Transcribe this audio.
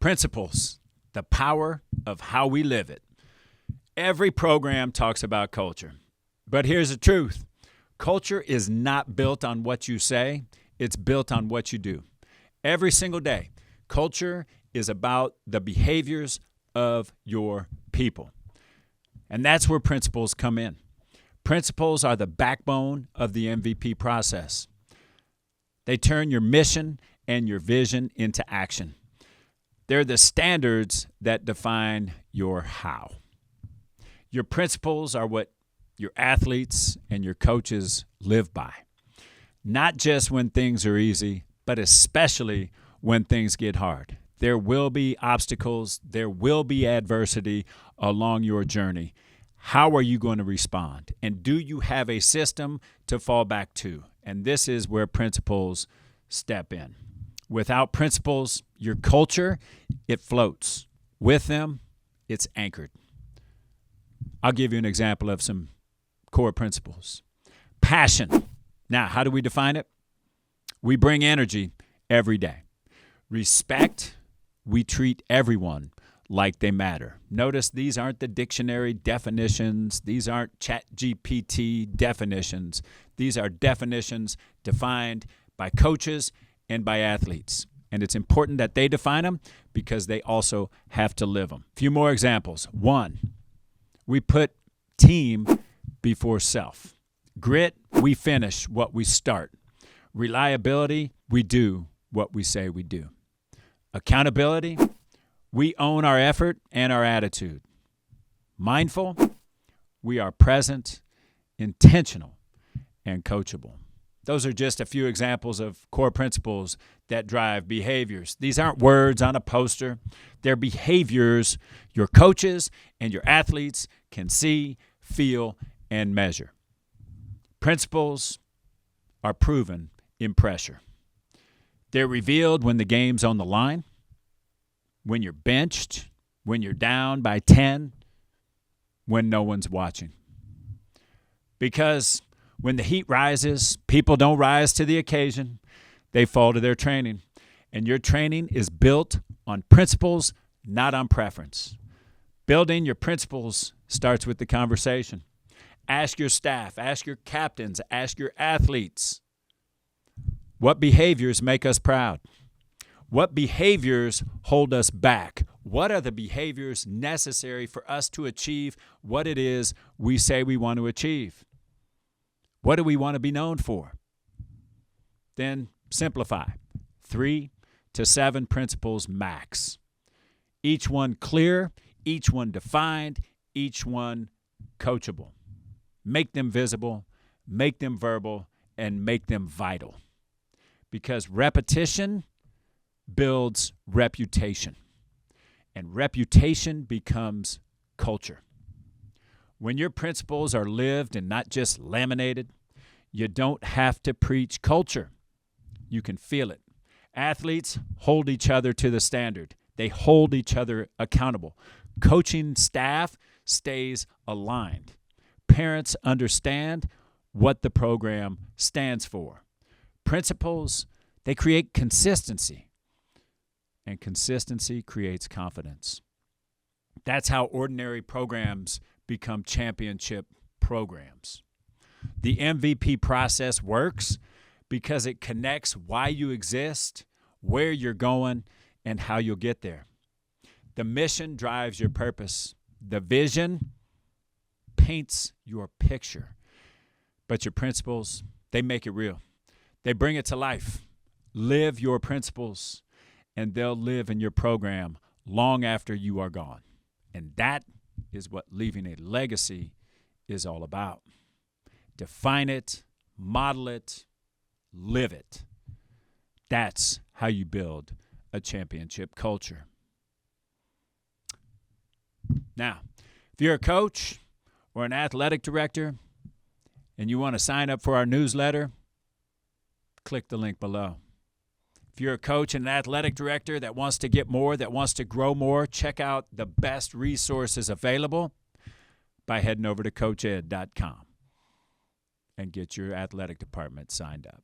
Principles, the power of how we live it. Every program talks about culture. But here's the truth. Culture is not built on what you say. It's built on what you do. Every single day, culture is about the behaviors of your people. And that's where principles come in. Principles are the backbone of the MVP process. They turn your mission and your vision into action. They're the standards that define your how. Your principles are what your athletes and your coaches live by. Not just when things are easy, but especially when things get hard. There will be obstacles. There will be adversity along your journey. How are you going to respond? And do you have a system to fall back to? And this is where principles step in. Without principles, your culture, it floats. With them, it's anchored. I'll give you an example of some core principles. Passion. Now, how do we define it? We bring energy every day. Respect. We treat everyone like they matter. Notice these aren't the dictionary definitions. These aren't ChatGPT definitions. These are definitions defined by coaches and by athletes. And it's important that they define them because they also have to live them. A few more examples. 1, we put team before self. Grit, we finish what we start. Reliability, we do what we say we do. Accountability, we own our effort and our attitude. Mindful, we are present, intentional, and coachable. Those are just a few examples of core principles that drive behaviors. These aren't words on a poster. They're behaviors your coaches and your athletes can see, feel, and measure. Principles are proven in pressure. They're revealed when the game's on the line, when you're benched, when you're down by 10, when no one's watching. Because when the heat rises, people don't rise to the occasion. They fall to their training. And your training is built on principles, not on preference. Building your principles starts with the conversation. Ask your staff, ask your captains, ask your athletes. What behaviors make us proud? What behaviors hold us back? What are the behaviors necessary for us to achieve what it is we say we want to achieve? What do we want to be known for? Then simplify. 3 to 7 principles max. Each one clear, each one defined, each one coachable. Make them visible, make them verbal, and make them vital. Because repetition builds reputation, and reputation becomes culture. When your principles are lived and not just laminated, you don't have to preach culture. You can feel it. Athletes hold each other to the standard. They hold each other accountable. Coaching staff stays aligned. Parents understand what the program stands for. Principles, they create consistency, and consistency creates confidence. That's how ordinary programs become championship programs. The MVP process works because it connects why you exist, where you're going, and how you'll get there. The mission drives your purpose. The vision paints your picture. But your principles, they make it real. They bring it to life. Live your principles, and they'll live in your program long after you are gone. And that is what leaving a legacy is all about. Define it, model it, live it. That's how you build a championship culture. Now, if you're a coach or an athletic director and you want to sign up for our newsletter, click the link below. If you're a coach and an athletic director that wants to get more, that wants to grow more, check out the best resources available by heading over to coached.com and get your athletic department signed up.